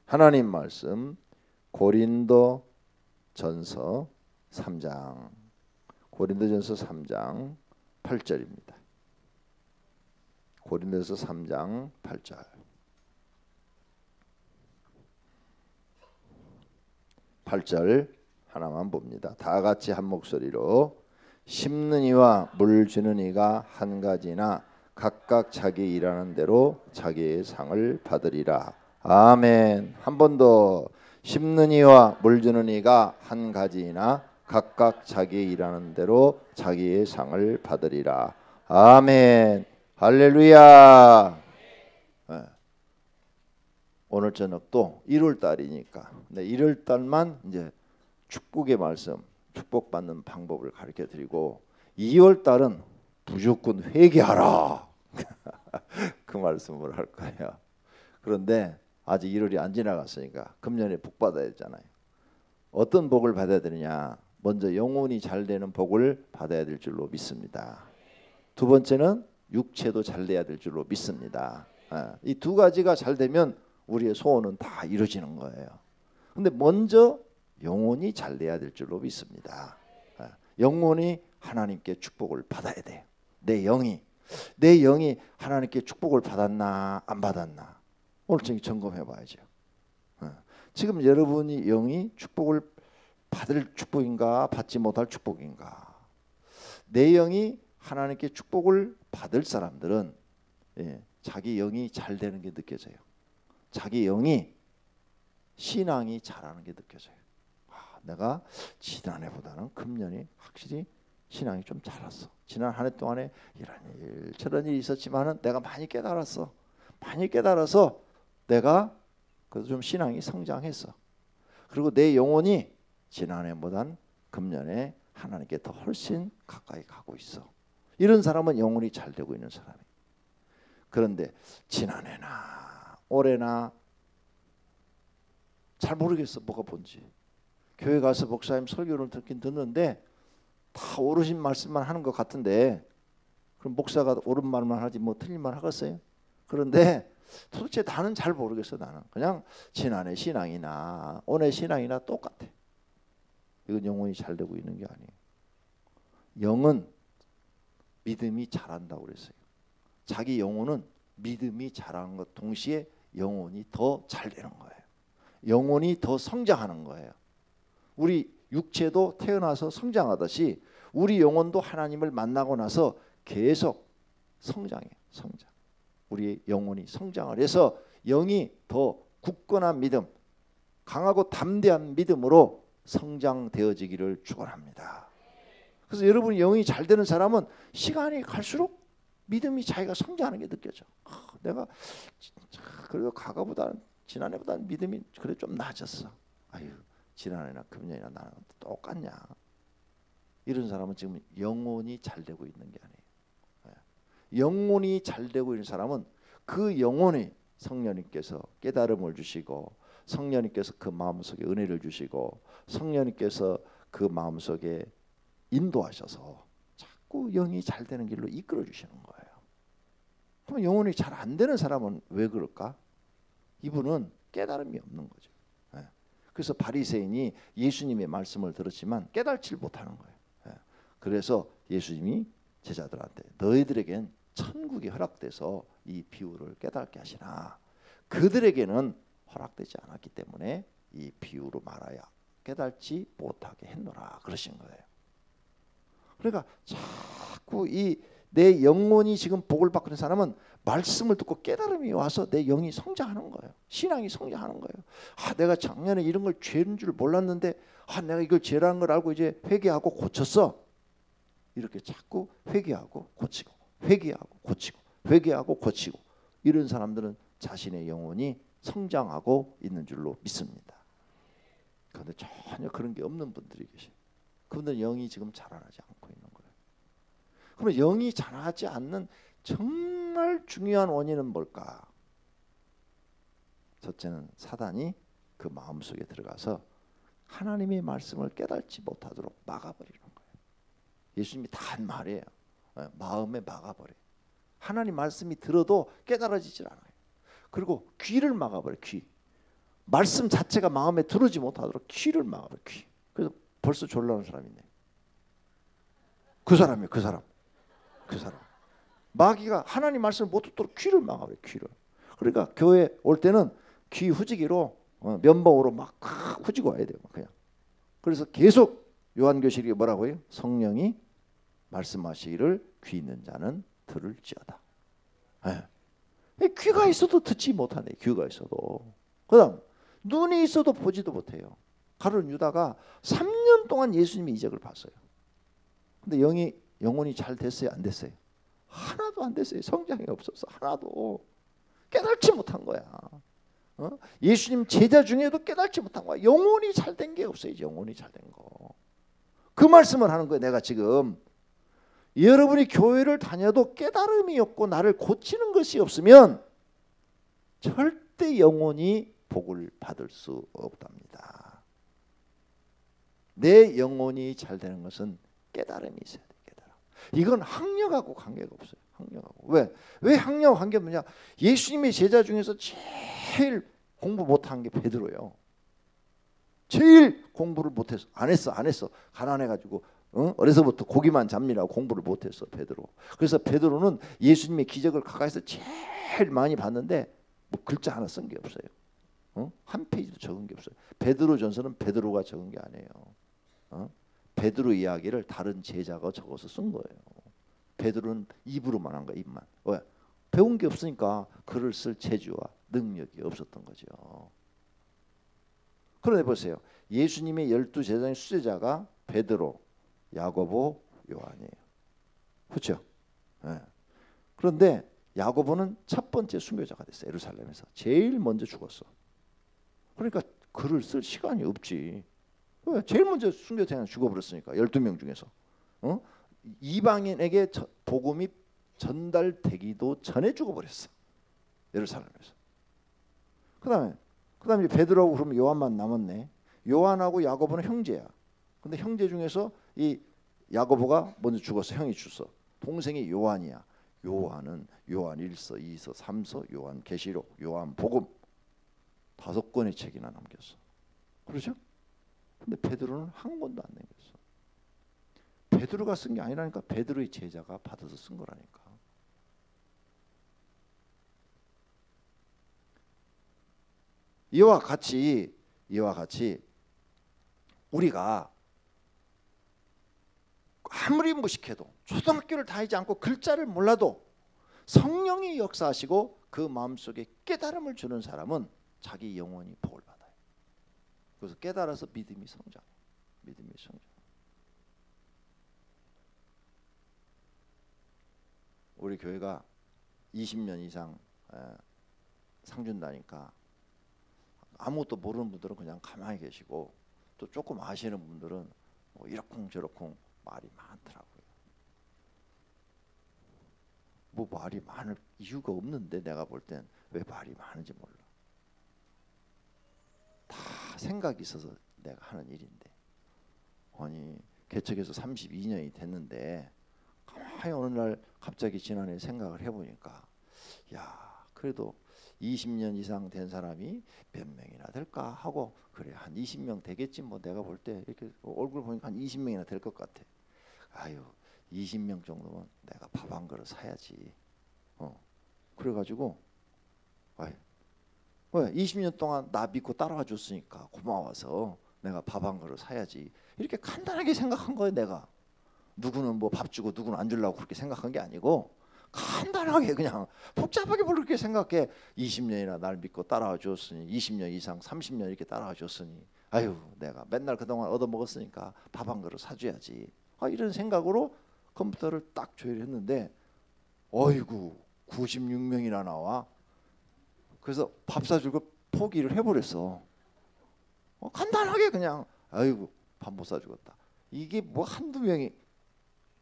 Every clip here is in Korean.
하나님 말씀 고린도전서 3장 고린도전서 3장 8절입니다. 고린도전서 3장 8절. 8절 하나만 봅니다. 다 같이 한 목소리로 심는 이와 물 주는 이가 한 가지나 각각 자기 일하는 대로 자기의 상을 받으리라. 아멘. 한 번 더. 심는 이와 물 주는 이가 한 가지나 각각 자기 일하는 대로 자기의 상을 받으리라. 아멘. 할렐루야. 네. 오늘 저녁도 1월 달이니까 1월 달만 이제 축복의 말씀, 축복받는 방법을 가르쳐 드리고 2월 달은 무조건 회개하라. 그 말씀을 할 거예요. 그런데 아직 1월이 안 지나갔으니까 금년에 복 받아야 되잖아요. 어떤 복을 받아야 되느냐? 먼저 영혼이 잘 되는 복을 받아야 될 줄로 믿습니다. 두 번째는 육체도 잘 돼야 될 줄로 믿습니다. 이 두 가지가 잘 되면 우리의 소원은 다 이루어지는 거예요. 근데 먼저 영혼이 잘 돼야 될 줄로 믿습니다. 영혼이 하나님께 축복을 받아야 돼요. 내 영이 하나님께 축복을 받았나 안 받았나 오늘 좀 점검해 봐야죠. 지금 여러분이 영이 축복을 받을 축복인가 받지 못할 축복인가. 내 영이 하나님께 축복을 받을 사람들은 자기 영이 잘 되는 게 느껴져요. 자기 영이 신앙이 잘하는 게 느껴져요. 내가 지난해보다는 금년이 확실히 신앙이 좀 자랐어. 지난 한 해 동안에 이런 일 저런 일이 있었지만은 내가 많이 깨달았어. 많이 깨달아서 내가 그래도 좀 신앙이 성장했어. 그리고 내 영혼이 지난해보단 금년에 하나님께 더 훨씬 가까이 가고 있어. 이런 사람은 영혼이 잘 되고 있는 사람이. 그런데 지난해나 올해나 잘 모르겠어. 뭐가 뭔지. 교회 가서 목사님 설교를 듣긴 듣는데 다 옳으신 말씀만 하는 것 같은데 그럼 목사가 옳은 말만 하지 뭐 틀린 말 하겠어요? 그런데 도대체 나는 잘 모르겠어. 나는 그냥 지난해 신앙이나 올해 신앙이나 똑같아. 이건 영혼이 잘 되고 있는 게 아니에요. 영은 믿음이 자란다고 그랬어요. 자기 영혼은 믿음이 자라는 것 동시에 영혼이 더 잘 되는 거예요. 영혼이 더 성장하는 거예요. 우리 육체도 태어나서 성장하듯이 우리 영혼도 하나님을 만나고 나서 계속 성장해요. 성장. 우리 영혼이 성장을 해서 영이 더 굳건한 믿음, 강하고 담대한 믿음으로 성장되어지기를 축원합니다. 그래서 여러분이 영이 잘 되는 사람은 시간이 갈수록 믿음이 자기가 성장하는 게 느껴져. 내가 그래도 과거보다는 지난해보다는 믿음이 그래 좀 낮았어. 아유 지난해나 금년이나 나는 똑같냐. 이런 사람은 지금 영혼이 잘 되고 있는 게 아니에요. 영혼이 잘 되고 있는 사람은 그 영혼이 성령님께서 깨달음을 주시고 성령님께서 그 마음속에 은혜를 주시고 성령님께서 그 마음속에 인도하셔서 자꾸 영이 잘 되는 길로 이끌어 주시는 거예요. 그럼 영혼이 잘 안 되는 사람은 왜 그럴까? 이분은 깨달음이 없는 거죠. 그래서 바리새인이 예수님의 말씀을 들었지만 깨달지 못하는 거예요. 그래서 예수님이 제자들한테 너희들에겐 천국이 허락돼서 이 비유를 깨닫게 하시나 그들에게는 허락되지 않았기 때문에 이 비유로 말하여 깨닫지 못하게 했노라 그러신 거예요. 그러니까 자꾸 이 내 영혼이 지금 복을 받고 있는 사람은 말씀을 듣고 깨달음이 와서 내 영이 성장하는 거예요. 신앙이 성장하는 거예요. 내가 작년에 이런 걸 죄인 줄 몰랐는데 내가 이걸 죄라는 걸 알고 이제 회개하고 고쳤어. 이렇게 자꾸 회개하고 고치고 회개하고 고치고 회개하고 고치고 이런 사람들은 자신의 영혼이 성장하고 있는 줄로 믿습니다. 그런데 전혀 그런 게 없는 분들이 계셔요. 그분들은 영이 지금 자라나지 않고 있는 거예요. 그러면 영이 자라지 않는 정말 중요한 원인은 뭘까? 첫째는 사단이 그 마음속에 들어가서 하나님의 말씀을 깨닫지 못하도록 막아버리는 거예요. 예수님이 다 한 말이에요. 마음에 막아버려요. 하나님 말씀이 들어도 깨달아지질 않아요. 그리고 귀를 막아버려요. 귀. 말씀 자체가 마음에 들어지 못하도록 귀를 막아라. 귀. 그래서 벌써 졸라는 사람이 있네. 그 사람이에요. 그 사람. 마귀가 하나님 말씀을 못 듣도록 귀를 막아라. 귀를. 그러니까 교회 올 때는 귀 후지기로 면봉으로 막 후지고 와야 돼요. 그냥. 그래서 계속 요한교실이 뭐라고 해요? 성령이 말씀하시기를 귀 있는 자는 들을지어다. 예. 귀가 있어도 듣지 못하네. 귀가 있어도. 그다음 눈이 있어도 보지도 못해요. 가룟 유다가 3년 동안 예수님의 이적을 봤어요. 근데 영혼이 잘 됐어요? 안 됐어요? 하나도 안 됐어요. 성장이 없어서 하나도 깨달지 못한 거야. 예수님 제자 중에도 깨달지 못한 거야. 영혼이 잘 된 게 없어요. 영혼이 잘 된 거. 그 말씀을 하는 거예요. 내가 지금 여러분이 교회를 다녀도 깨달음이 없고 나를 고치는 것이 없으면 절대 영혼이 복을 받을 수 없답니다. 내 영혼이 잘 되는 것은 깨달음이 있어야 돼. 깨달음. 이건 학력하고 관계가 없어요. 학력하고. 왜 학력하고 관계가 없느냐? 예수님의 제자 중에서 제일 공부 못한 게 베드로예요. 제일 공부를 못해서 안 했어. 가난해가지고 어려서부터 고기만 잡느라고 공부를 못했어. 베드로. 그래서 베드로는 예수님의 기적을 가까이서 제일 많이 봤는데 뭐 글자 하나 쓴 게 없어요. 한 페이지도 적은 게 없어요. 베드로 전서는 베드로가 적은 게 아니에요. 베드로 이야기를 다른 제자가 적어서 쓴 거예요. 베드로는 입으로만 한 거야. 입만. 왜? 배운 게 없으니까 글을 쓸 재주와 능력이 없었던 거죠. 그런데 보세요. 예수님의 12제자의 수제자가 베드로, 야고보, 요한이에요. 그렇죠? 네. 그런데 야고보는 첫 번째 순교자가 됐어요. 예루살렘에서. 제일 먼저 죽었어. 그러니까 글을 쓸 시간이 없지. 왜? 제일 먼저 순교자는 죽어버렸으니까. 12명 중에서. 이방인에게 복음이 전달되기도 전에 죽어버렸어. 예루살렘에서. 그다음에 베드로하고 그러면 요한만 남았네. 요한하고 야고보는 형제야. 근데 형제 중에서 이 야고보가 먼저 죽었어. 형이 죽었어. 동생이 요한이야. 요한은 요한 1서, 2서, 3서, 요한 계시록, 요한 복음 5권의 책이나 남겼어. 그렇죠? 근데 베드로는 한 권도 안 남겼어. 베드로가 쓴 게 아니라니까. 베드로의 제자가 받아서 쓴 거라니까. 이와 같이 우리가 아무리 무식해도 초등학교를 다니지 않고 글자를 몰라도 성령이 역사하시고 그 마음속에 깨달음을 주는 사람은 자기 영혼이 복을 받아요. 그래서 깨달아서 믿음이 성장해요. 믿음이 성장. 우리 교회가 20년 이상 상준다니까 아무것도 모르는 분들은 그냥 가만히 계시고 또 조금 아시는 분들은 뭐 이러쿵저러쿵 말이 많더라고요. 뭐 말이 많을 이유가 없는데 내가 볼 땐 왜 말이 많은지 몰라. 다 생각이 있어서 내가 하는 일인데. 아니 개척해서 32년이 됐는데 가만히 어느 날 갑자기 지난해 생각을 해보니까 야 그래도 20년 이상 된 사람이 몇 명이나 될까 하고 그래 한 20명 되겠지 뭐 내가 볼 때 이렇게 얼굴 보니까 한 20명이나 될 것 같아. 아유 20명 정도면 내가 밥 한 그릇 사야지. 그래가지고 아유 왜 20년 동안 나 믿고 따라와 줬으니까 고마워서 내가 밥 한 그릇 사야지. 이렇게 간단하게 생각한 거예요. 내가 누구는 뭐 밥 주고 누구는 안 주려고 그렇게 생각한 게 아니고 간단하게 그냥 복잡하게 뭘 그렇게 생각해. 20년이나 날 믿고 따라와 줬으니 20년 이상 30년 이렇게 따라와 줬으니 아유 내가 맨날 그동안 얻어먹었으니까 밥 한 그릇 사줘야지. 이런 생각으로 컴퓨터를 딱 조율했는데 어이구 96명이나 나와. 그래서 밥 사주고 포기를 해버렸어. 간단하게 그냥 아이고 밥 못 사주겠다. 이게 뭐 한두 명이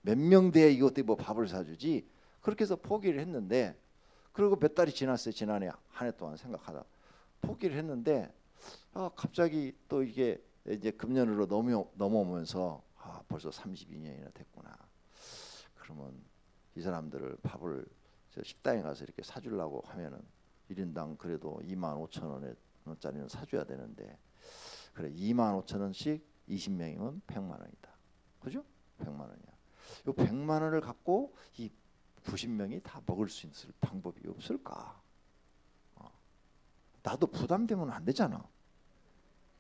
몇 명 돼야 이것도 뭐 밥을 사주지. 그렇게 해서 포기를 했는데 그리고 몇 달이 지났어요. 지난해 한 해 동안 생각하다 포기를 했는데 갑자기 또 이게 이제 금년으로 넘어오면서 벌써 32년이나 됐구나. 그러면 이 사람들을 밥을 식당에 가서 이렇게 사주려고 하면은 1인당 그래도 25,000원에 원짜리는 사줘야 되는데 그래 25,000원씩 20명이면 100만 원이다. 그죠? 100만 원이야. 요 100만 원을 갖고 이 90명이 다 먹을 수 있을 방법이 없을까? 나도 부담되면 안 되잖아.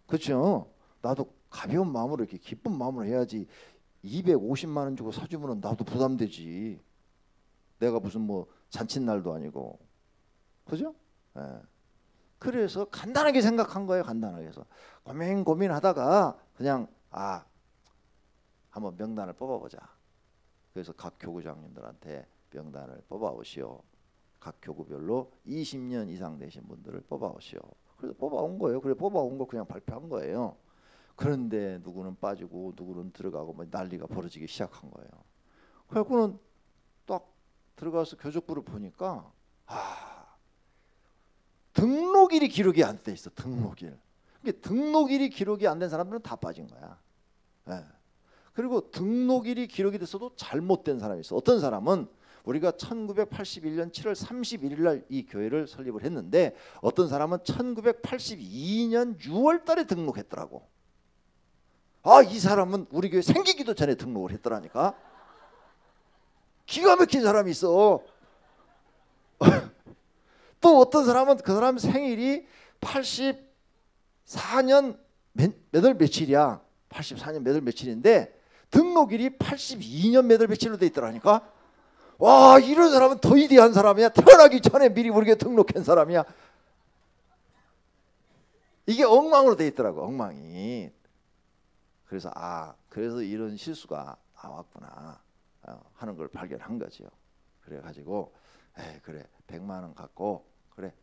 그렇죠? 나도 가벼운 마음으로 이렇게 기쁜 마음으로 해야지. 250만 원 주고 사주면 나도 부담되지. 내가 무슨 뭐 잔칫날도 아니고. 그죠? 예. 그래서 간단하게 생각한 거예요. 간단하게 해서 고민하다가 그냥 한번 명단을 뽑아보자. 그래서 각 교구장님들한테 명단을 뽑아오시오. 각 교구별로 20년 이상 되신 분들을 뽑아오시오. 그래서 뽑아온 거예요. 그래 뽑아온 거 그냥 발표한 거예요. 그런데 누구는 빠지고 누구는 들어가고 뭐 난리가 벌어지기 시작한 거예요. 그래갖고는 딱 들어가서 교적부를 보니까 등록일이 기록이 안 돼 있어. 등록일. 등록일이 기록이 안 된 사람들은 다 빠진 거야. 네. 그리고 등록일이 기록이 됐어도 잘못된 사람이 있어. 어떤 사람은 우리가 1981년 7월 31일 날 이 교회를 설립을 했는데 어떤 사람은 1982년 6월 달에 등록했더라고. 이 사람은 우리 교회 생기기도 전에 등록을 했더라니까. 기가 막힌 사람이 있어. 또 어떤 사람은 그 사람 생일이 84년 몇 월 며칠이야. 84년 몇 월 며칠인데 등록일이 82년 몇 월 며칠로 돼 있더라니까. 와, 이런 사람은 더 위대한 사람이야. 태어나기 전에 미리 우리가 등록한 사람이야. 이게 엉망으로 돼 있더라고. 엉망이. 그래서 그래서 이런 실수가 나왔구나 하는 걸 발견한 거죠. 그래가지고 그래 100만 원 갖고 그래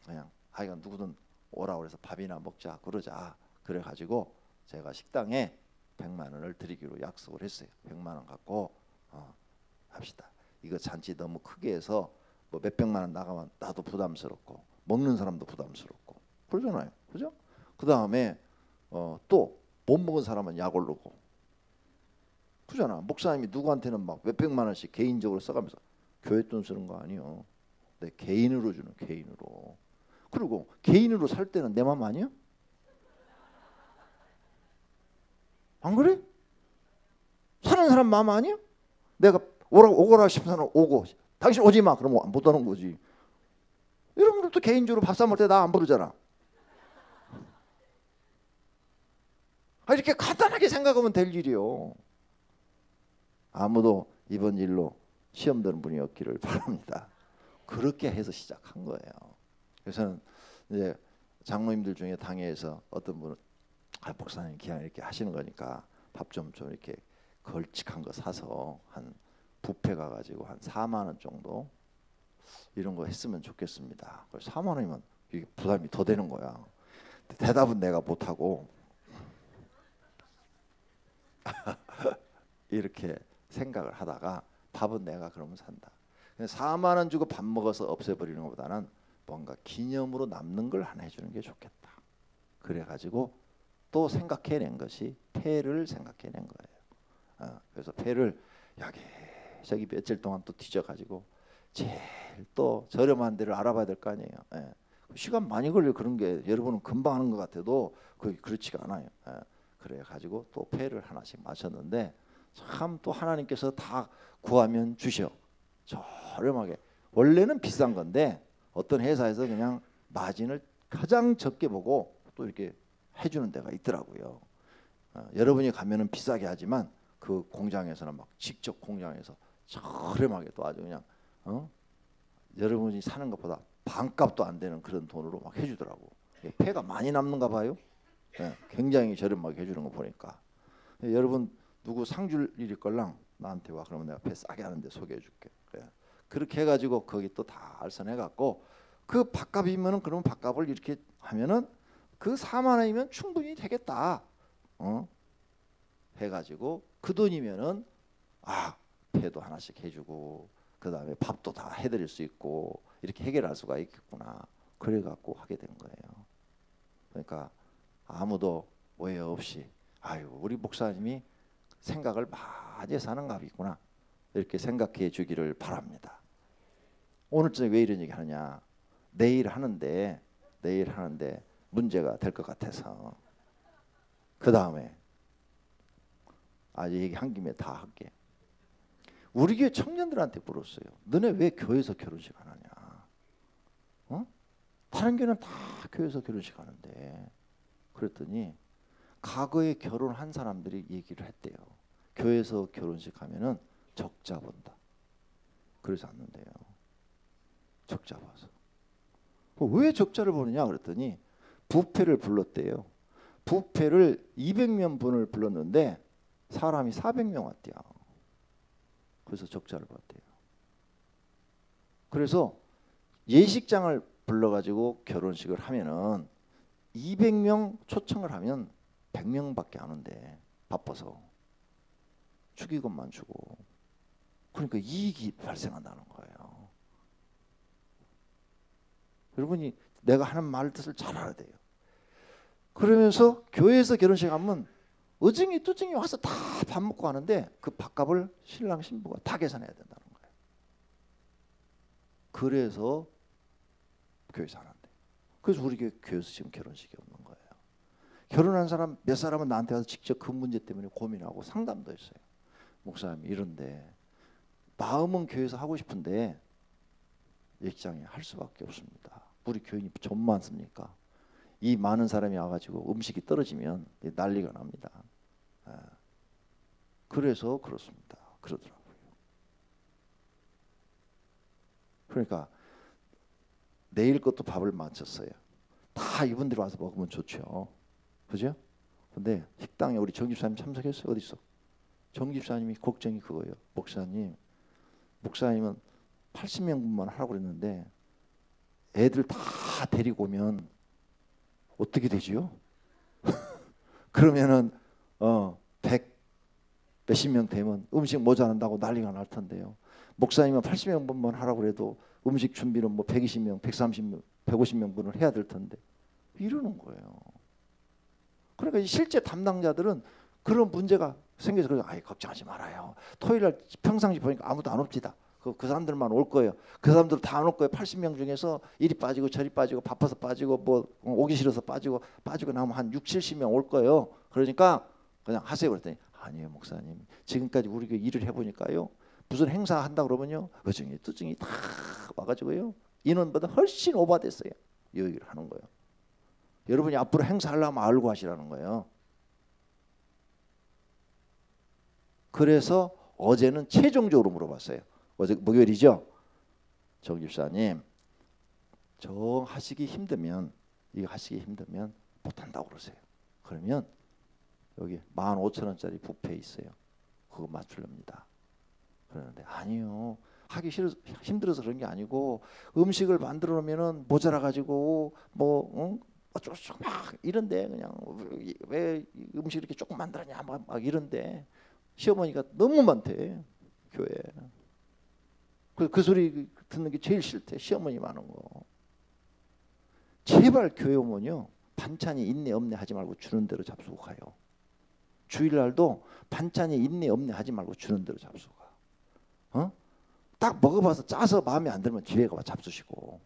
그냥 하여간 누구든 오라고 해서 밥이나 먹자 그러자. 그래가지고 제가 식당에 100만 원을 드리기로 약속을 했어요. 100만 원 갖고 합시다. 이거 잔치 너무 크게 해서 뭐 몇백만 원 나가면 나도 부담스럽고 먹는 사람도 부담스럽고 그러잖아요. 그죠? 그 다음에 또 못 먹은 사람은 약 오르고 그잖아. 목사님이 누구한테는 막 몇백만 원씩 개인적으로 써가면서 교회 돈 쓰는 거 아니요. 내 개인으로 주는 개인으로. 그리고 개인으로 살 때는 내 맘 아니야? 안 그래? 사는 사람 마음 아니야? 내가 오거라 싶은 사람 오고 당신 오지 마 그러면 못 오는 거지. 여러분들도 개인적으로 밥 사 먹을 때 나 안 부르잖아. 이렇게 간단하게 생각하면 될 일이요. 아무도 이번 일로 시험 드는 분이 없기를 바랍니다. 그렇게 해서 시작한 거예요. 그래서 이제 장로님들 중에 당회에서 어떤 분은 목사님 그냥 이렇게 하시는 거니까 밥 좀 이렇게 걸쭉한 거 사서 한 뷔페 가가지고 한 4만 원 정도 이런 거 했으면 좋겠습니다. 4만 원이면 이게 부담이 더 되는 거야. 대답은 내가 못하고 이렇게 생각을 하다가 밥은 내가 그러면 산다. 4만 원 주고 밥 먹어서 없애버리는 것보다는 뭔가 기념으로 남는 걸 하나 해주는 게 좋겠다. 그래가지고 또 생각해낸 것이 폐를 생각해낸 거예요. 그래서 폐를 여기 며칠 동안 또 뒤져가지고 제일 또 저렴한 데를 알아봐야 될 거 아니에요. 시간 많이 걸려. 그런 게 여러분은 금방 하는 것 같아도 그렇지가 않아요. 그래가지고 또 폐를 하나씩 마셨는데 참 또 하나님께서 다 구하면 주셔. 저렴하게. 원래는 비싼 건데 어떤 회사에서 그냥 마진을 가장 적게 보고 또 이렇게 해주는 데가 있더라고요. 여러분이 가면은 비싸게 하지만 그 공장에서는 막 직접 공장에서 저렴하게 또 아주 그냥 여러분이 사는 것보다 반값도 안 되는 그런 돈으로 막 해주더라고. 폐가 많이 남는가 봐요. 굉장히 저렴하게 해주는 거 보니까. 여러분 누구 상 줄 일이 걸랑 나한테 와. 그러면 내가 폐 싸게 하는데 소개해줄게. 그렇게 해가지고 거기 또 다 알선해갖고 그 밥값이면은 그러면 밥값을 이렇게 하면은 그 4만 원이면 충분히 되겠다. 해가지고 그 돈이면은 폐도 하나씩 해주고 그 다음에 밥도 다 해드릴 수 있고 이렇게 해결할 수가 있겠구나. 그래갖고 하게 된 거예요. 그러니까 아무도 오해 없이 우리 목사님이 생각을 많이 해서 하는 값이 있구나 이렇게 생각해 주기를 바랍니다. 오늘 저녁 왜 이런 얘기 하느냐. 내일 하는데 문제가 될 것 같아서. 그 다음에 얘기 한 김에 다 할게. 우리 교회 청년들한테 물었어요. 너네 왜 교회에서 결혼식 안 하냐? 어? 다른 교회는 다 교회에서 결혼식 하는데. 그랬더니 과거에 결혼한 사람들이 얘기를 했대요. 교회에서 결혼식 하면은 적자 본다. 그래서 안 는데요. 적자 봐서. 왜 적자를 보느냐 그랬더니 부패를 불렀대요. 부패를 200명 분을 불렀는데 사람이 400명 왔대요. 그래서 적자를 봤대요. 그래서 예식장을 불러가지고 결혼식을 하면은 200명 초청을 하면 100명밖에 안 온대. 바빠서 축의금만 주고. 그러니까 이익이 발생한다는 거예요. 여러분이 내가 하는 말 뜻을 잘 알아야 돼요. 그러면서 교회에서 결혼식 하면 어증이 뚜증이 와서 다 밥 먹고 하는데 그 밥값을 신랑 신부가 다 계산해야 된다는 거예요. 그래서 교회에서 안 한대. 그래서 우리 교회에서 지금 결혼식이 없는 거예요. 결혼한 사람 몇 사람은 나한테 와서 직접 그 문제 때문에 고민하고 상담도 했어요. 목사님 이런데 마음은 교회에서 하고 싶은데 예식장에 할 수밖에 없습니다. 우리 교인이 좀 많습니까? 이 많은 사람이 와가지고 음식이 떨어지면 난리가 납니다. 그래서 그렇습니다. 그러더라고요. 그러니까 내일 것도 밥을 맞췄어요. 다 이분들이 와서 먹으면 좋죠. 그죠? 근데 식당에 우리 정 집사님 참석했어요. 어디 있어? 정 집사님이 걱정이 그거예요. 목사님은 80명분만 하라고 그랬는데 애들 다 데리고 오면 어떻게 되지요? 그러면은 100 몇십 명 되면 음식 모자란다고 난리가 날 텐데요. 목사님은 80명분만 하라고 해도 음식 준비는 뭐 120명, 130명, 150명분을 해야 될 텐데 이러는 거예요. 그러니까 실제 담당자들은 그런 문제가 생겨서 그래서 걱정하지 말아요. 토요일 날 평상시 보니까 아무도 안 옵니다. 그 사람들만 올 거예요. 그 사람들 다 안 올 거예요. 80명 중에서 이리 빠지고 저리 빠지고 바빠서 빠지고 뭐 오기 싫어서 빠지고 나면 한 6, 70명 올 거예요. 그러니까 그냥 하세요. 그랬더니 아니에요 목사님. 지금까지 우리 교회 일을 해보니까요. 무슨 행사 한다 그러면요. 어증이 뚜증이 다 와가지고요. 인원보다 훨씬 오버됐어요. 이 얘기를 하는 거예요. 여러분이 앞으로 행사하려면 알고 하시라는 거예요. 그래서 어제는 최종적으로 물어봤어요. 어제 목요일이죠. 정 집사님 이거 하시기 힘들면 못한다고 그러세요. 그러면 여기 15,000원짜리 뷔페 있어요. 그거 맞추렵니다. 그러는데 아니요. 하기 싫어서 힘들어서 그런 게 아니고 음식을 만들어 놓으면은 모자라 가지고 뭐 어쩌고 막 이런데 그냥 왜 음식 이렇게 조금 만들었냐 막 이런데 시어머니가 너무 많대 교회에. 그 소리 듣는 게 제일 싫대. 시어머니 많은 거. 제발 교회 오면요 반찬이 있네 없네 하지 말고 주는 대로 잡수고 가요. 주일날도 반찬이 있네 없네 하지 말고 주는 대로 잡수고 가. 딱 먹어봐서 짜서 마음에 안 들면 집에 가서 잡수시고,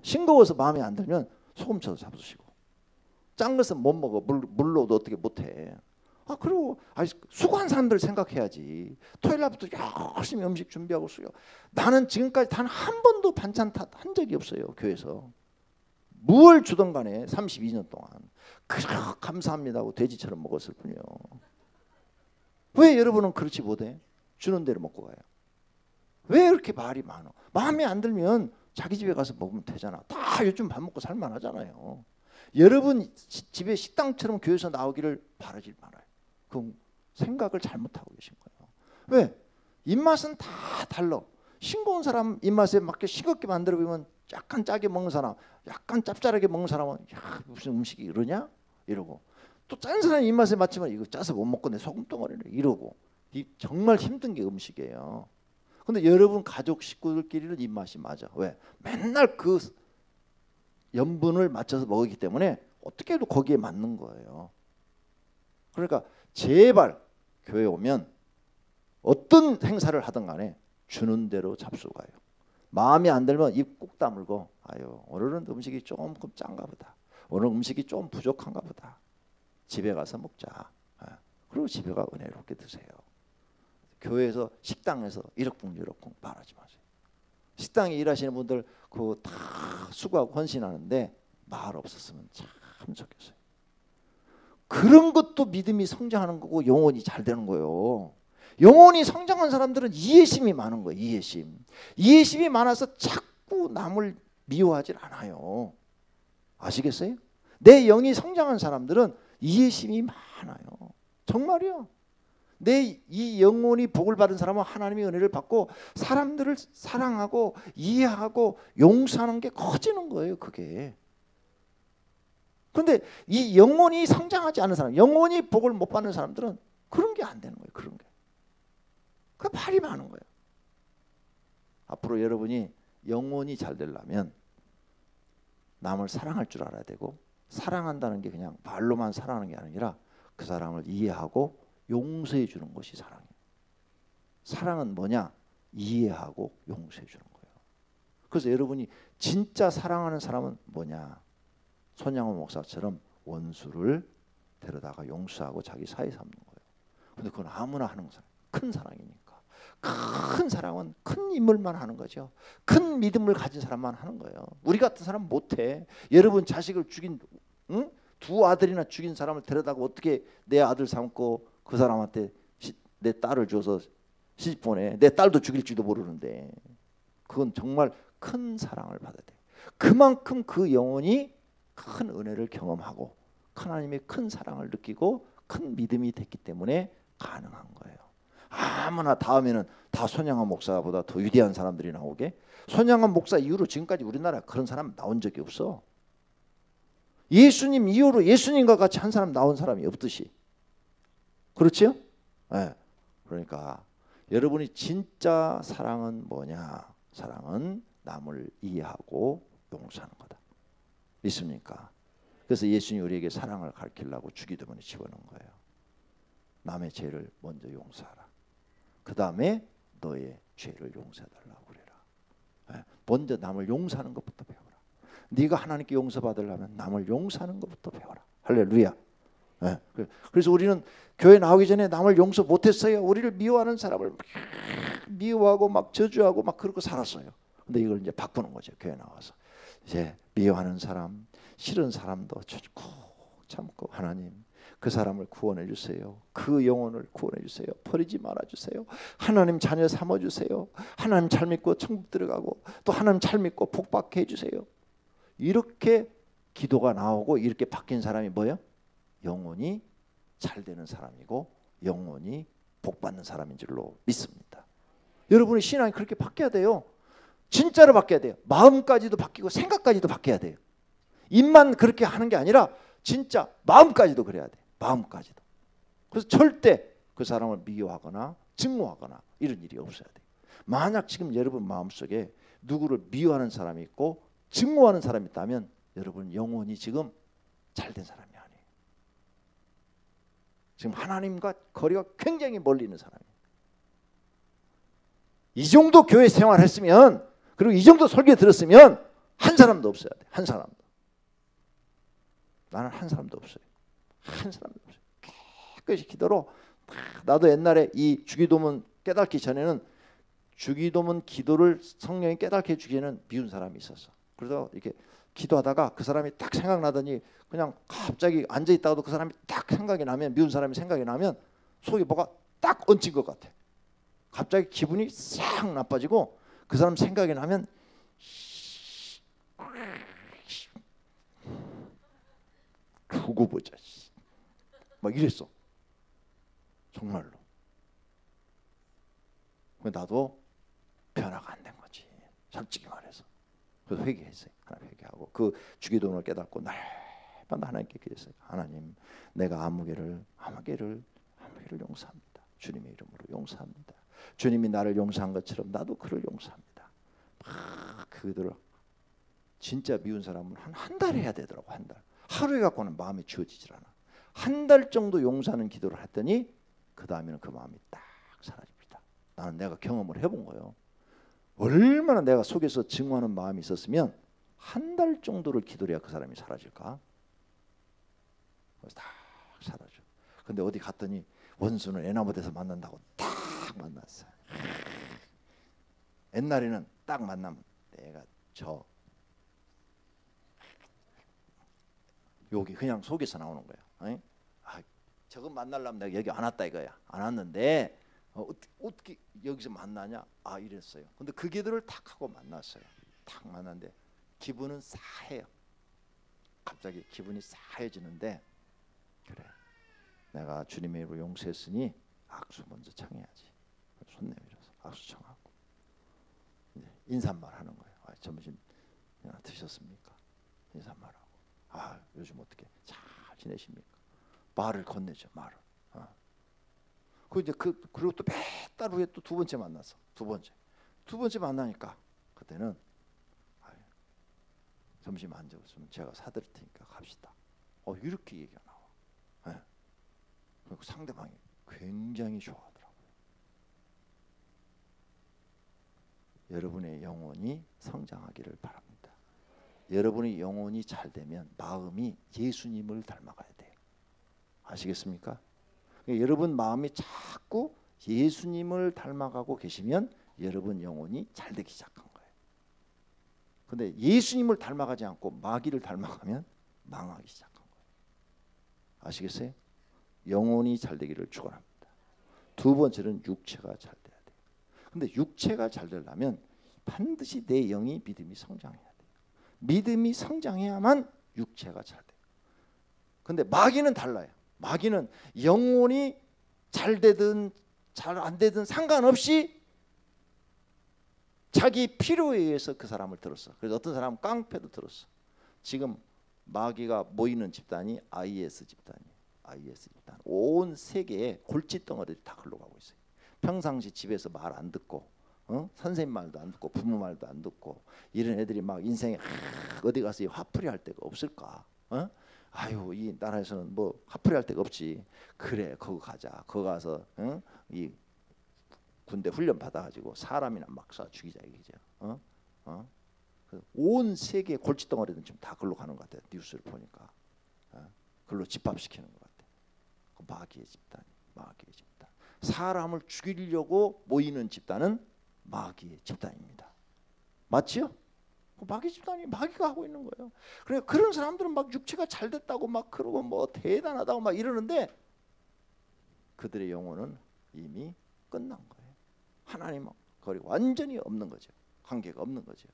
싱거워서 마음에 안 들면 소금 쳐서 잡수시고, 짠 것은 못 먹어. 물로도 어떻게 못해. 그리고 수고한 사람들 생각해야지. 토요일 날부터 열심히 음식 준비하고 쓰요. 나는 지금까지 단 한 번도 반찬 한 적이 없어요. 교회에서. 뭘 주던 간에 32년 동안 감사합니다 하고 돼지처럼 먹었을 뿐이요. 왜 여러분은 그렇지 못해? 주는 대로 먹고 가요. 왜 이렇게 말이 많아? 마음에 안 들면 자기 집에 가서 먹으면 되잖아. 다 요즘 밥 먹고 살만하잖아요. 여러분 집에 식당처럼 교회에서 나오기를 바라지 말아요. 그 생각을 잘못하고 계신 거예요. 왜? 입맛은 다 달라. 싱거운 사람 입맛에 맞게 싱겁게 만들어 보면 약간 짜게 먹는 사람, 약간 짭짤하게 먹는 사람은 무슨 음식이 이러냐? 이러고 또 짠 사람 입맛에 맞지만 이거 짜서 못 먹고 내 소금 덩어리네 이러고. 정말 힘든 게 음식이에요. 근데 여러분 가족 식구들끼리는 입맛이 맞아. 왜? 맨날 그 염분을 맞춰서 먹기 때문에 어떻게 해도 거기에 맞는 거예요. 그러니까 제발 교회 오면 어떤 행사를 하든 간에 주는 대로 잡수고 가요. 마음에 안 들면 입 꾹 다물고 오늘은 음식이 조금 짠가 보다. 오늘 음식이 좀 부족한가 보다. 집에 가서 먹자. 그리고 집에 가 은혜롭게 드세요. 교회에서 식당에서 1억 봉지 1억 봉 말하지 마세요. 식당에 일하시는 분들 그거 다 수고하고 헌신하는데 말 없었으면 참 좋겠어요. 그런 것도 믿음이 성장하는 거고 영혼이 잘 되는 거예요. 영혼이 성장한 사람들은 이해심이 많은 거예요. 이해심이 많아서 자꾸 남을 미워하질 않아요. 아시겠어요? 내 영이 성장한 사람들은 이해심이 많아요. 정말이요. 내 이 영혼이 복을 받은 사람은 하나님의 은혜를 받고 사람들을 사랑하고 이해하고 용서하는 게 커지는 거예요. 그게. 그런데 이 영혼이 성장하지 않은 사람, 영혼이 복을 못 받는 사람들은 그런 게 안 되는 거예요. 그런 게. 그 말이 많은 거예요. 앞으로 여러분이 영혼이 잘 되려면 남을 사랑할 줄 알아야 되고, 사랑한다는 게 그냥 말로만 사랑하는 게 아니라 그 사람을 이해하고 용서해 주는 것이 사랑이에요. 사랑은 뭐냐? 이해하고 용서해 주는 거예요. 그래서 여러분이 진짜 사랑하는 사람은 뭐냐? 손양호 목사처럼 원수를 데려다가 용서하고 자기 사이 삼는 거예요. 근데 그건 아무나 하는 사람, 큰 사랑이니까. 큰 사랑은 큰 인물만 하는 거죠. 큰 믿음을 가진 사람만 하는 거예요. 우리 같은 사람 못해. 여러분 자식을 죽인, 응? 두 아들이나 죽인 사람을 데려다가 어떻게 내 아들 삼고 그 사람한테 내 딸을 줘서 시집 보내. 내 딸도 죽일지도 모르는데. 그건 정말 큰 사랑을 받아야 돼. 그만큼 그 영혼이 큰 은혜를 경험하고 하나님의 큰 사랑을 느끼고 큰 믿음이 됐기 때문에 가능한 거예요. 아무나 다음에는 다 손양한 목사보다 더 위대한 사람들이 나오게. 손양한 목사 이후로 지금까지 우리나라에 그런 사람 나온 적이 없어. 예수님 이후로 예수님과 같이 한 사람 나온 사람이 없듯이. 그렇죠? 네. 그러니까 여러분이 진짜 사랑은 뭐냐? 사랑은 남을 이해하고 용서하는 거다. 있습니까? 그래서 예수님이 우리에게 사랑을 가르치려고 주기도문에 집어넣은 거예요. 남의 죄를 먼저 용서하라. 그 다음에 너의 죄를 용서해달라고 그래라. 먼저 남을 용서하는 것부터 배워라. 네가 하나님께 용서받으려면 남을 용서하는 것부터 배워라. 할렐루야. 그래서 우리는 교회 나오기 전에 남을 용서 못했어요. 우리를 미워하는 사람을 막 미워하고 막 저주하고 막 그러고 살았어요. 근데 이걸 이제 바꾸는 거죠. 교회 나와서 이제 미워하는 사람, 싫은 사람도 꾹 참고 하나님 그 사람을 구원해 주세요. 그 영혼을 구원해 주세요. 버리지 말아 주세요. 하나님 자녀 삼아 주세요. 하나님 잘 믿고 천국 들어가고 또 하나님 잘 믿고 복 받게 해 주세요. 이렇게 기도가 나오고 이렇게 바뀐 사람이 뭐예요? 영혼이 잘 되는 사람이고 영혼이 복 받는 사람인 줄로 믿습니다. 여러분의 신앙이 그렇게 바뀌어야 돼요. 진짜로 바뀌어야 돼요. 마음까지도 바뀌고 생각까지도 바뀌어야 돼요. 입만 그렇게 하는 게 아니라 진짜 마음까지도 그래야 돼. 마음까지도. 그래서 절대 그 사람을 미워하거나 증오하거나 이런 일이 없어야 돼. 만약 지금 여러분 마음속에 누구를 미워하는 사람이 있고 증오하는 사람이 있다면 여러분 영혼이 지금 잘된 사람이 아니에요. 지금 하나님과 거리가 굉장히 멀리 있는 사람이에요. 이 정도 교회 생활했으면 그리고 이 정도 설교 들었으면 한 사람도 없어야 돼. 한 사람도. 나는 한 사람도 없어요. 한 사람도 없어요. 깨끗이 기도로 나도 옛날에 이 주기도문 깨닫기 전에는 주기도문 기도를 성령이 깨닫게 해주기 전에는 미운 사람이 있었어. 그래서 이렇게 기도하다가 그 사람이 딱 생각나더니 그냥 갑자기 앉아있다가도 그 사람이 딱 생각이 나면 미운 사람이 생각이 나면 속에 뭐가 딱 얹힌 것 같아. 갑자기 기분이 싹 나빠지고 그 사람 생각이 나면 두고 보자 막 이랬어. 정말로. 나도 변화가 안 된 거지. 솔직히 말해서. 그래서 회개했어요. 하나님 회개하고 그 주기도문을 깨닫고 날마다 하나님께 기도했어요. 하나님, 내가 아무개를 용서합니다. 주님의 이름으로 용서합니다. 주님이 나를 용서한 것처럼 나도 그를 용서합니다. 막 그들을 진짜 미운 사람은 한 달 해야 되더라고. 한 달. 하루에 갖고는 마음이 지워지질 않아. 한 달 정도 용서하는 기도를 했더니 그 다음에는 그 마음이 딱 사라집니다. 나는 내가 경험을 해본 거예요. 얼마나 내가 속에서 증오하는 마음이 있었으면 한 달 정도를 기도해야 그 사람이 사라질까? 근데 어디 갔더니 원수는 에나무대에서 만난다고 딱 만났어요. 옛날에는 딱 만나면 내가 저 여기 그냥 속에서 나오는 거야. 아, 저거 만나려면 내가 여기 안 왔다 이거야. 안 왔는데 어떻게 여기서 만나냐? 아, 이랬어요. 근데 그 길들을 탁 하고 만났어요. 탁 만났는데 기분은 싸해요. 갑자기 기분이 싸해지는데, 그래, 내가 주님의 이름으로 용서했으니 악수 먼저 청해야지. 손 내밀어서 악수 청하고 이제 인사말 하는 거예요. 아, 점심 드셨습니까? 인사말하고, 아, 요즘 어떻게 잘 지내십니까? 말을 건네죠. 말을. 그리고 또 몇 달 후에 또 두 번째 만나서 두 번째 만나니까 그때는 점심 안 적었으면 제가 사드릴 테니까 갑시다. 이렇게 얘기가 나와. 그리고 상대방이 굉장히 좋아하더라고요. 여러분의 영혼이 성장하기를 바랍니다. 여러분의 영혼이 잘 되면 마음이 예수님을 닮아가야 돼요. 아시겠습니까? 여러분 마음이 자꾸 예수님을 닮아가고 계시면 여러분 영혼이 잘 되기 시작한 거예요. 근데 예수님을 닮아가지 않고 마귀를 닮아가면 망하기 시작한 거예요. 아시겠어요? 영혼이 잘 되기를 축원합니다. 두 번째는 육체가 잘 돼야 돼요. 근데 육체가 잘 되려면 반드시 내 영이 믿음이 성장해야 돼요. 믿음이 성장해야만 육체가 잘 돼요. 근데 마귀는 달라요. 마귀는 영혼이 잘 되든 잘 안 되든 상관없이 자기 필요에 의해서 그 사람을 들었어. 그래서 어떤 사람은 깡패도 들었어. 지금 마귀가 모이는 집단이 IS 집단이에요. IS 집단. 온 세계에 골칫덩어리들이 다 흘러가고 있어요. 평상시 집에서 말 안 듣고, 선생님 말도 안 듣고, 부모 말도 안 듣고, 이런 애들이 막 인생에 어디 가서 화풀이 할 데가 없을까? 아유, 이 나라에서는 뭐 화풀이 할 데가 없지. 그래, 거기 가자. 거기 가서 이 군대 훈련 받아가지고 사람이나 막 쏴 죽이자 이거죠. 온 세계 골칫덩어리는 지금 다 글로 가는 것 같아요. 뉴스를 보니까 글로 집합시키는 것 같아요. 그 마귀의 집단, 마귀의 집단. 사람을 죽이려고 모이는 집단은 마귀의 집단입니다. 맞지요? 마귀 집단이 마귀가 하고 있는 거예요. 그러니까 그런 사람들은 막 육체가 잘 됐다고 막 그러고 뭐 대단하다고 막 이러는데 그들의 영혼은 이미 끝난 거예요. 하나님과 거리 완전히 없는 거죠. 관계가 없는 거죠.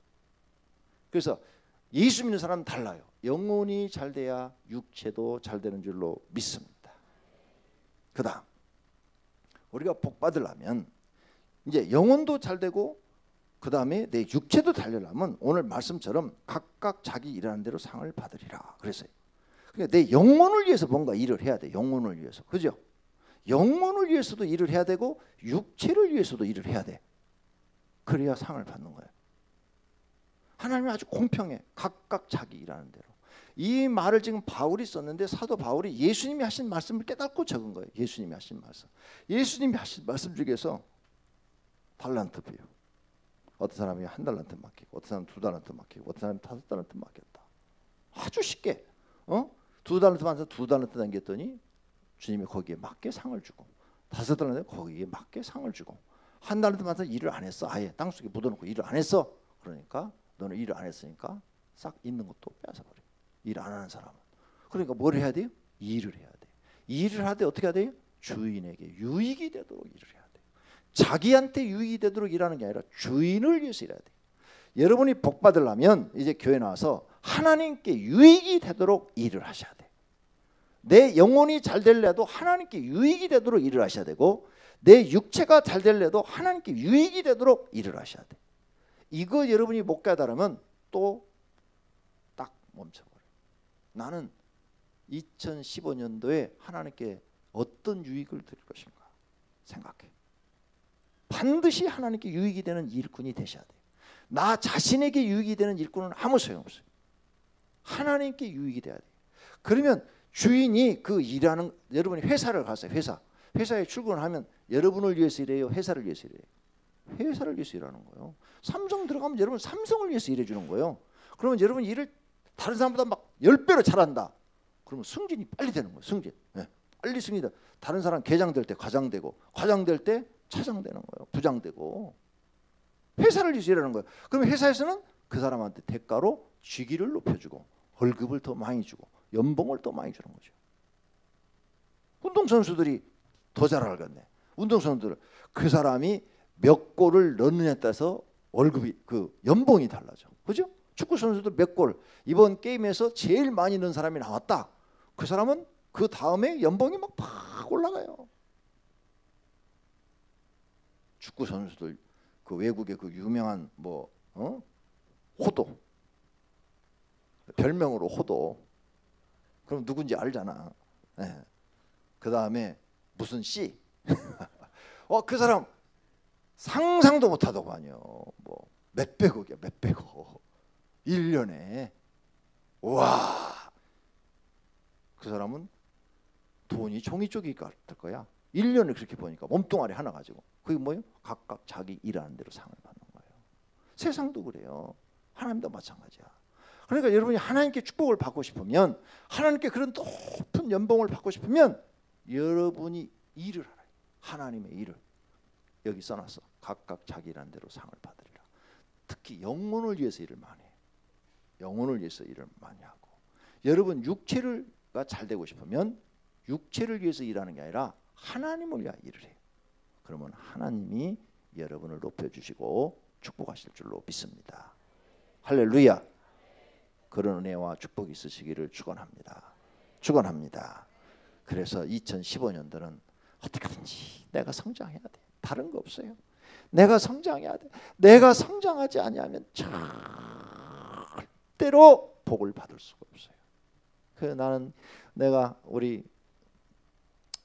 그래서 예수 믿는 사람은 달라요. 영혼이 잘 돼야 육체도 잘 되는 줄로 믿습니다. 그다음 우리가 복 받으려면 이제 영혼도 잘 되고 그 다음에 내 육체도 달려려면 오늘 말씀처럼 각각 자기 일하는 대로 상을 받으리라 그랬어요. 그러니까 내 영혼을 위해서 뭔가 일을 해야 돼. 영혼을 위해서. 그죠? 영혼을 위해서도 일을 해야 되고 육체를 위해서도 일을 해야 돼. 그래야 상을 받는 거예요. 하나님은 아주 공평해. 각각 자기 일하는 대로. 이 말을 지금 바울이 썼는데 사도 바울이 예수님이 하신 말씀을 깨닫고 적은 거예요. 예수님이 하신 말씀. 예수님이 하신 말씀 중에서 달란트 비유. 어떤 사람이 한 달란트 맡기고 어떤 사람은 두 달란트 맡기고 어떤 사람은 5달란트 맡겼다. 아주 쉽게 두 달란트 맡아서 두 달란트 남겼더니 주님이 거기에 맞게 상을 주고 5달란트 거기에 맞게 상을 주고 한 달란트 맡아서 일을 안 했어. 아예 땅속에 묻어놓고 일을 안 했어. 그러니까 너는 일을 안 했으니까 싹 있는 것도 뺏어버려. 일 안 하는 사람은. 그러니까 뭘 해야 돼요? 일을 해야 돼. 일을 하되 어떻게 해야 돼요? 주인에게 유익이 되도록 일을 해야 돼. 자기한테 유익이 되도록 일하는 게 아니라 주인을 위해서 일해야 돼요. 여러분이 복 받으려면 이제 교회 나와서 하나님께 유익이 되도록 일을 하셔야 돼요. 내 영혼이 잘 되려도 하나님께 유익이 되도록 일을 하셔야 되고 내 육체가 잘 되려도 하나님께 유익이 되도록 일을 하셔야 돼요. 이거 여러분이 못 깨달으면 또 딱 멈춰버려요. 나는 2015년도에 하나님께 어떤 유익을 드릴 것인가 생각해. 반드시 하나님께 유익이 되는 일꾼이 되셔야 돼요. 나 자신에게 유익이 되는 일꾼은 아무 소용없어요. 하나님께 유익이 돼야 돼요. 그러면 주인이 그 일하는 여러분이 회사를 가세요. 회사에 출근을 하면 여러분을 위해서 일해요? 회사를 위해서 일해요? 회사를 위해서 일하는 거예요. 삼성 들어가면 여러분 삼성을 위해서 일해 주는 거예요. 그러면 여러분 일을 다른 사람보다 막 10배로 잘한다. 그러면 승진이 빨리 되는 거예요. 승진. 네. 빨리 승리다. 다른 사람 계장 될 때 과장 되고, 과장 될 때 차장 되는 거예요. 부장 되고. 회사를 위해서 일하는 거예요. 그러면 회사에서는 그 사람한테 대가로 직위를 높여주고 월급을 더 많이 주고 연봉을 더 많이 주는 거죠. 운동선수들이 더 잘 알겠네. 운동선수들 그 사람이 몇 골을 넣느냐에 따라서 월급이 그 연봉이 달라져. 그죠? 축구 선수들 몇 골 이번 게임에서 제일 많이 넣은 사람이 나왔다. 그 사람은 그 다음에 연봉이 막 팍 올라가요. 축구 선수들 그 외국의 그 유명한 뭐 호도 별명으로 호도. 그럼 누군지 알잖아. 네. 그 다음에 무슨 씨. 그 사람 상상도 못하더만요. 뭐 몇백억이야, 몇백억. 1년에. 와. 그 사람은 돈이 종이 쪽일 것 같을 거야. 1년을 그렇게 보니까 몸뚱아리 하나 가지고. 그게 뭐예요? 각각 자기 일하는 대로 상을 받는 거예요. 세상도 그래요. 하나님도 마찬가지야. 그러니까 여러분이 하나님께 축복을 받고 싶으면, 하나님께 그런 높은 연봉을 받고 싶으면 여러분이 일을 하라. 하나님의 일을. 여기 써놨어. 각각 자기 일하는 대로 상을 받으리라. 특히 영혼을 위해서 일을 많이 해요. 영혼을 위해서 일을 많이 하고. 여러분 육체가 잘 되고 싶으면 육체를 위해서 일하는 게 아니라 하나님을 위하여 일을 해요. 그러면 하나님이 여러분을 높여주시고 축복하실 줄로 믿습니다. 할렐루야. 그런 은혜와 축복이 있으시기를 축원합니다. 축원합니다. 그래서 2015년도는 어떻게든지 내가 성장해야 돼. 다른 거 없어요. 내가 성장해야 돼. 내가 성장하지 아니하면 절대로 복을 받을 수가 없어요. 그래서 나는 내가 우리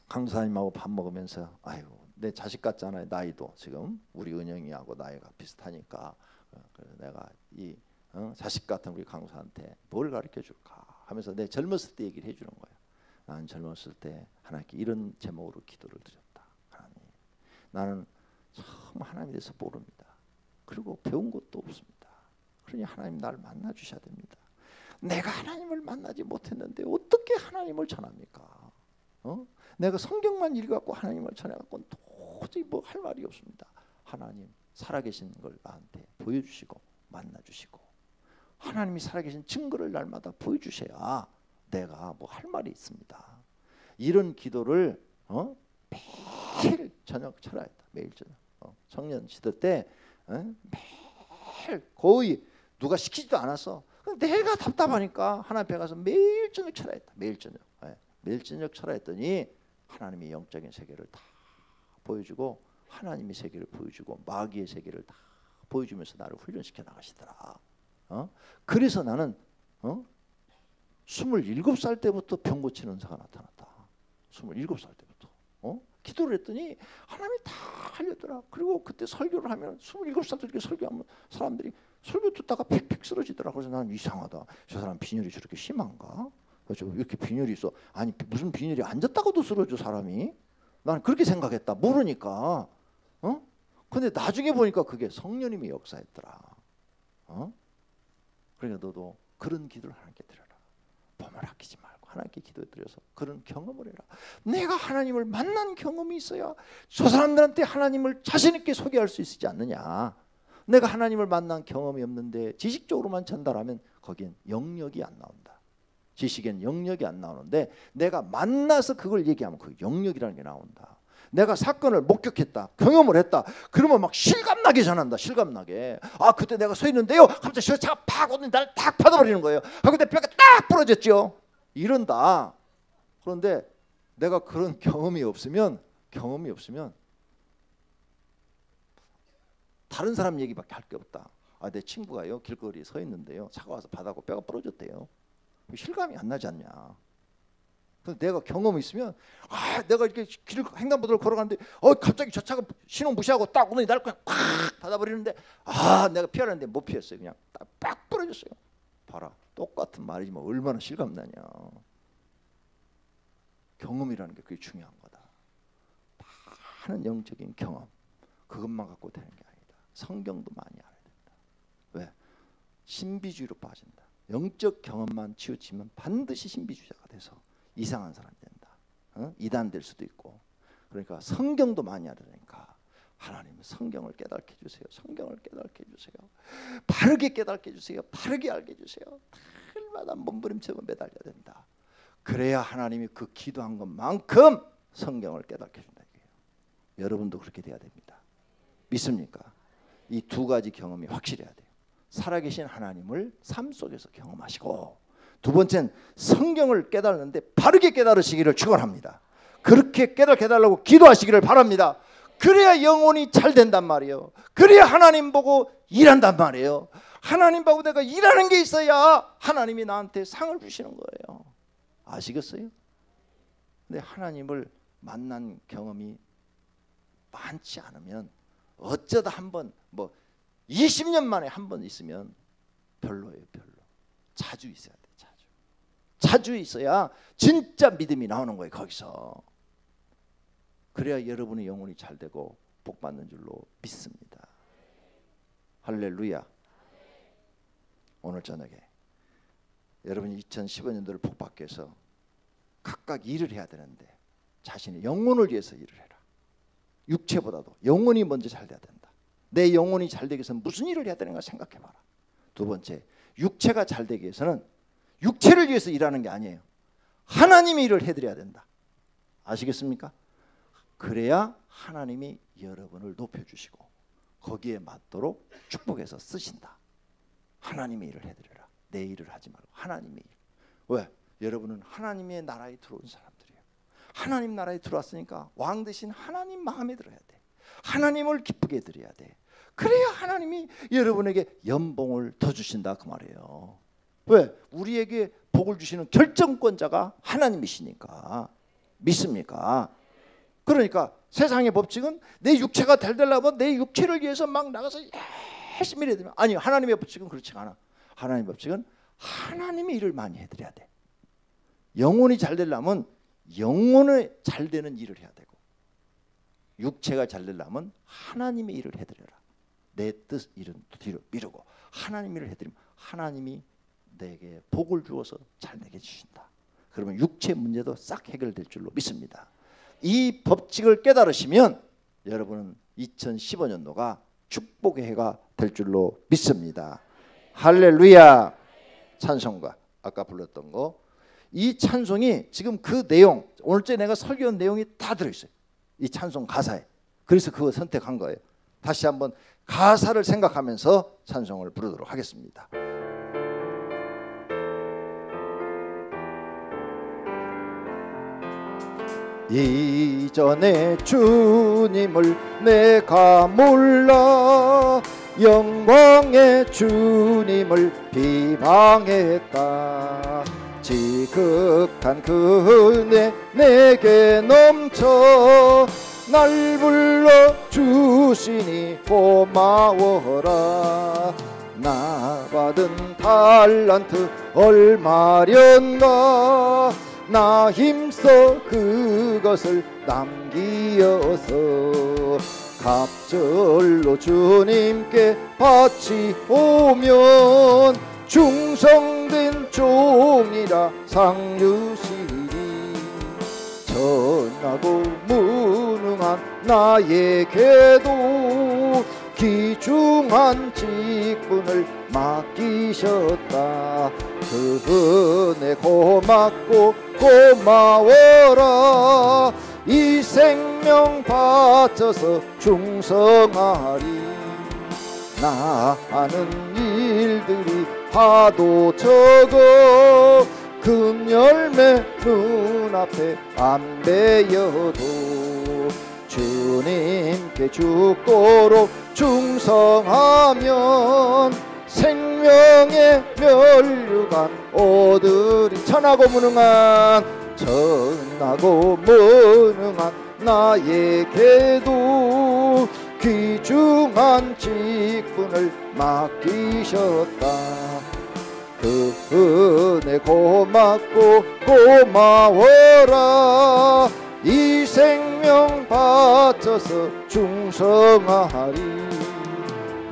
강사님하고 밥 먹으면서 아유 내 자식 같잖아요. 나이도 지금 우리 은영이하고 나이가 비슷하니까 그래서 내가 이 자식 같은 우리 강사한테 뭘 가르쳐 줄까 하면서 내 젊었을 때 얘기를 해주는 거예요. 난 젊었을 때 하나님께 이런 제목으로 기도를 드렸다. 하나님, 나는 참 하나님에 대해서 모릅니다. 그리고 배운 것도 없습니다. 그러니 하나님 나를 만나 주셔야 됩니다. 내가 하나님을 만나지 못했는데 어떻게 하나님을 전합니까? 내가 성경만 읽어갖고 하나님을 전해갖고는 도저히 뭐 할 말이 없습니다. 하나님 살아계신 걸 나한테 보여주시고 만나주시고 하나님이 살아계신 증거를 날마다 보여주셔야 내가 뭐 할 말이 있습니다. 이런 기도를 매일 저녁 철야 했다. 매일 저녁. 청년 시대 때 매일 거의 누가 시키지도 않았어. 내가 답답하니까 하나님 앞에 가서 매일 저녁 철야 했다. 매일 저녁. 매일 저녁 철야 했더니 하나님이 영적인 세계를 다 보여주고 하나님의 세계를 보여주고 마귀의 세계를 다 보여주면서 나를 훈련시켜 나가시더라. 그래서 나는 27살 때부터 병 고치는 은사가 나타났다. 27살 때부터. 기도를 했더니 하나님이 다 알려더라. 그리고 그때 설교를 하면 27살 때 이렇게 설교하면 사람들이 설교 듣다가 픽픽 쓰러지더라. 그래서 나는 이상하다. 저 사람 빈혈이 저렇게 심한가? 저 이렇게 빈혈이 있어. 아니 무슨 빈혈이 앉았다가도 쓰러져 사람이. 나는 그렇게 생각했다. 모르니까. 근데 나중에 보니까 그게 성령님이 역사했더라. 그러니까 너도 그런 기도를 하나님께 드려라. 봄을 아끼지 말고 하나님께 기도드려서 그런 경험을 해라. 내가 하나님을 만난 경험이 있어야 저 사람들한테 하나님을 자신 있게 소개할 수 있지 않느냐. 내가 하나님을 만난 경험이 없는데 지식적으로만 전달하면 거기엔 영역이 안 나온다. 지식엔 영역이 안 나오는데 내가 만나서 그걸 얘기하면 그 영역이라는 게 나온다. 내가 사건을 목격했다. 경험을 했다. 그러면 막 실감나게 전한다. 실감나게. 그때 내가 서 있는데요. 갑자기 저 차가 팍 오더니 나를 딱 받아버리는 거예요. 근데 뼈가 딱 부러졌죠. 이런다. 그런데 내가 그런 경험이 없으면 다른 사람 얘기밖에 할 게 없다. 내 친구가요. 길거리에 서 있는데요. 차가 와서 바다고 뼈가 부러졌대요. 실감이 안 나지 않냐. 내가 경험이 있으면 내가 이렇게 길 횡단보도를 걸어가는데 갑자기 저 차가 신호 무시하고 딱 오더니 나를 그냥 팍 닫아버리는데 내가 피하려는데 못 피했어요. 그냥 딱 부러졌어요. 봐라. 똑같은 말이지만 얼마나 실감나냐. 경험이라는 게 그게 중요한 거다. 많은 영적인 경험 그것만 갖고 되는 게 아니다. 성경도 많이 알아야 된다. 왜? 신비주의로 빠진다. 영적 경험만 치우치면 반드시 신비주의자가 돼서 이상한 사람이 된다. 이단될 수도 있고. 그러니까 성경도 많이 알으니까 하나님은 성경을 깨닫게 해주세요. 성경을 깨닫게 해주세요. 바르게 깨닫게 해주세요. 바르게 알게 해주세요. 날마다 몸부림치고 매달려야 된다. 그래야 하나님이 그 기도한 것만큼 성경을 깨닫게 해준다. 여러분도 그렇게 돼야 됩니다. 믿습니까? 이 두 가지 경험이 확실해야 돼요. 살아계신 하나님을 삶 속에서 경험하시고, 두 번째는 성경을 깨달는데 바르게 깨달으시기를 축원합니다. 그렇게 깨닫게 해달라고 기도하시기를 바랍니다. 그래야 영혼이 잘 된단 말이에요. 그래야 하나님 보고 일한단 말이에요. 하나님 보고 내가 일하는 게 있어야 하나님이 나한테 상을 주시는 거예요. 아시겠어요? 근데 하나님을 만난 경험이 많지 않으면, 어쩌다 한번 20년 만에 한 번 있으면 별로예요. 별로. 자주 있어야 돼. 자주 있어야 진짜 믿음이 나오는 거예요. 거기서. 그래야 여러분의 영혼이 잘 되고 복 받는 줄로 믿습니다. 할렐루야. 오늘 저녁에 여러분이 2015년도를 복 받기 위해서 각각 일을 해야 되는데, 자신의 영혼을 위해서 일을 해라. 육체보다도 영혼이 먼저 잘 돼야 된다. 내 영혼이 잘 되기 위해서 무슨 일을 해야 되는가 생각해봐라. 두 번째, 육체가 잘 되기 위해서는 육체를 위해서 일하는 게 아니에요. 하나님이 일을 해드려야 된다. 아시겠습니까? 그래야 하나님이 여러분을 높여주시고 거기에 맞도록 축복해서 쓰신다. 하나님의 일을 해드려라. 내 일을 하지 말고 하나님의 일. 왜? 여러분은 하나님의 나라에 들어온 사람들이에요. 하나님 나라에 들어왔으니까 왕 대신 하나님 마음에 들어야 돼. 하나님을 기쁘게 드려야 돼. 그래야 하나님이 여러분에게 연봉을 더 주신다 그 말이에요. 왜? 우리에게 복을 주시는 결정권자가 하나님이시니까. 믿습니까? 그러니까 세상의 법칙은 내 육체가 잘 되려면 내 육체를 위해서 막 나가서 열심히 해야 되면, 아니, 하나님의 법칙은 그렇지 않아. 하나님의 법칙은 하나님의 일을 많이 해드려야 돼. 영혼이 잘 되려면 영혼을 잘 되는 일을 해야 되고, 육체가 잘 되려면 하나님의 일을 해드려라. 내 뜻 일은 뒤로 미루고 하나님 일을 해드리면 하나님이 내게 복을 주어서 잘 되게 주신다. 그러면 육체 문제도 싹 해결될 줄로 믿습니다. 이 법칙을 깨달으시면 여러분은 2015년도가 축복의 해가 될 줄로 믿습니다. 할렐루야. 찬송가 아까 불렀던 거, 이 찬송이 지금 그 내용, 오늘째 내가 설교한 내용이 다 들어있어요. 이 찬송 가사에. 그래서 그거 선택한 거예요. 다시 한번 가사를 생각하면서 찬송을 부르도록 하겠습니다. 이전에 주님을 내가 몰라 영광의 주님을 비방했다. 지극한 그 은혜 내게 넘쳐 날 불러 주시니 고마워라. 나 받은 달란트 얼마련가 나 힘써 그것을 남기어서 갑절로 주님께 바치오면 충성된 종이라 상 주시니 전하고 무능한 나에게도 귀중한 직분을 맡기셨다. 그 은혜 고맙고 고마워라. 이 생명 바쳐서 충성하리. 나 하는 일들이 하도 적어 금 열매 눈앞에 안 베여도 주님께 죽도록 충성하면 생명의 면류관 얻으리. 천하고 무능한 나에게도 귀중한 직분을 맡기셨다. 그 은혜 고맙고 고마워라. 이 생명 바쳐서 충성하리.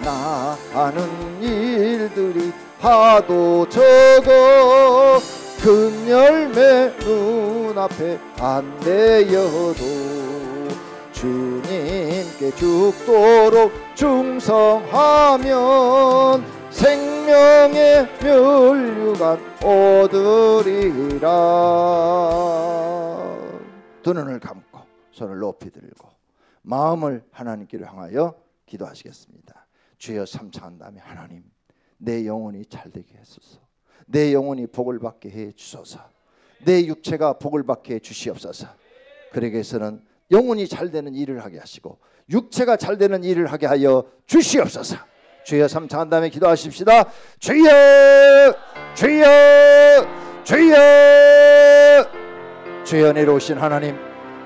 나 하는 일들이 하도 적어 큰 열매 눈앞에 안 되어도 주님께 죽도록 충성하면 생명의 면류관 얻으리라. 두 눈을 감고 손을 높이 들고 마음을 하나님께로 향하여 기도하시겠습니다. 주여, 삼창한 다음에 하나님, 내 영혼이 잘되게 하소서. 내 영혼이 복을 받게 해 주소서. 내 육체가 복을 받게 해 주시옵소서. 그러기 위해서는 영혼이 잘되는 일을 하게 하시고 육체가 잘되는 일을 하게 하여 주시옵소서. 주여, 삼창한 다음에 기도하십시다. 주여, 주여, 주여. 주여, 내려오신 하나님,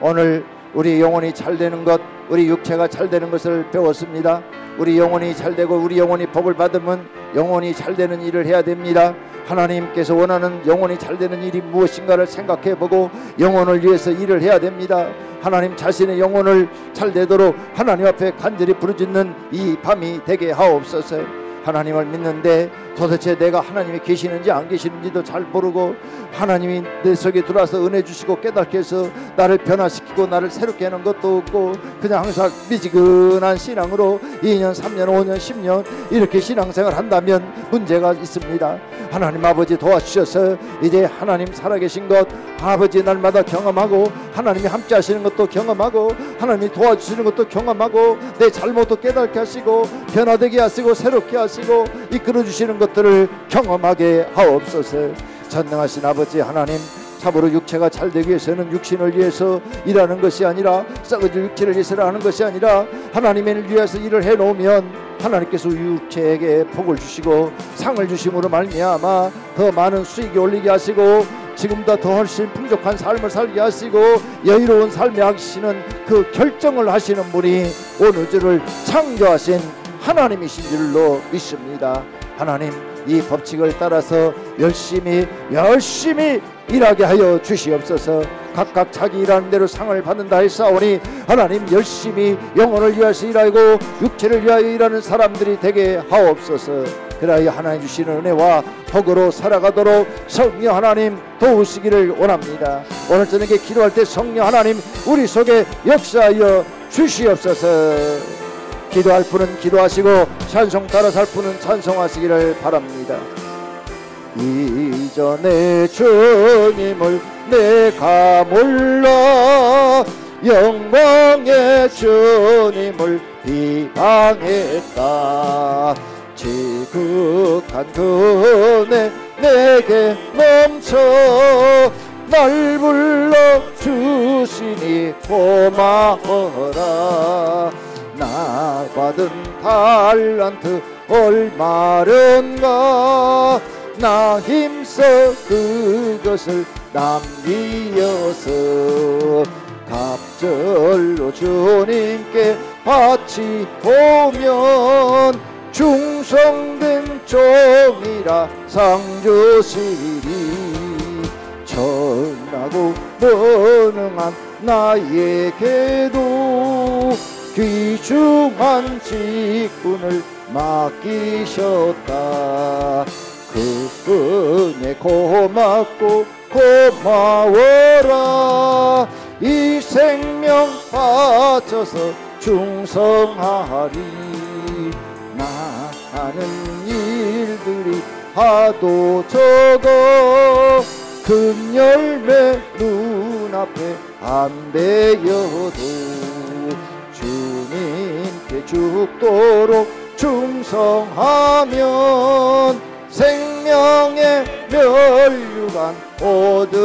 오늘 우리 영혼이 잘되는 것, 우리 육체가 잘되는 것을 배웠습니다. 우리 영혼이 잘되고 우리 영혼이 복을 받으면 영혼이 잘되는 일을 해야 됩니다. 하나님께서 원하는 영혼이 잘되는 일이 무엇인가를 생각해보고 영혼을 위해서 일을 해야 됩니다. 하나님 자신의 영혼을 잘되도록 하나님 앞에 간절히 부르짖는 이 밤이 되게 하옵소서. 하나님을 믿는데 도대체 내가 하나님이 계시는지 안 계시는지도 잘 모르고 하나님이 내 속에 들어와서 은혜 주시고 깨닫게 해서 나를 변화시키고 나를 새롭게 하는 것도 없고 그냥 항상 미지근한 신앙으로 2년 3년 5년 10년 이렇게 신앙생활 한다면 문제가 있습니다. 하나님 아버지 도와주셔서 이제 하나님 살아계신 것 아버지 날마다 경험하고 하나님이 함께 하시는 것도 경험하고 하나님이 도와주시는 것도 경험하고 내 잘못도 깨닫게 하시고 변화되게 하시고 새롭게 하시고 이끌어 주시는 것들을 경험하게 하옵소서. 전능하신 아버지 하나님, 참으로 육체가 잘되기 위해서는 육신을 위해서 일하는 것이 아니라 썩어질 육체를 위해서 하는 것이 아니라 하나님을 위해서 일을 해놓으면 하나님께서 육체에게 복을 주시고 상을 주심으로 말미암아 더 많은 수익이 올리게 하시고 지금보다 더 훨씬 풍족한 삶을 살게 하시고 여유로운 삶에 하시는 그 결정을 하시는 분이 온 우주를 창조하신 하나님이신 줄로 믿습니다. 하나님, 이 법칙을 따라서 열심히 일하게 하여 주시옵소서. 각각 자기 일하는 대로 상을 받는다 했사오니 하나님 열심히 영혼을 위하여 일하고 육체를 위하여 일하는 사람들이 되게 하옵소서. 그러하여 하나님 주시는 은혜와 복으로 살아가도록 성령 하나님 도우시기를 원합니다. 오늘 저녁에 기도할 때 성령 하나님 우리 속에 역사하여 주시옵소서. 기도할 분은 기도하시고 찬송 따라 살 분은 찬송하시기를 바랍니다. 이전에 주님을 내가 몰라 영광의 주님을 비방했다. 지극한 그네 내게 멈춰 날 불러주시니 고마워라. 나 받은 달란트 얼마련가 나 힘써 그것을 남기어서 갑절로 주님께 바치오면 충성된 종이라 상 주시리. 전하고 무능한 나에게도 귀중한 직분을 맡기셨다. 그 은혜 고맙고 고마워라. 이 생명 바쳐서 충성하리. 나는 일들이 하도 적어 큰 열매 눈앞에 안 되어도 주님께 죽도록 충성하면 생명의 면류관 얻으리라.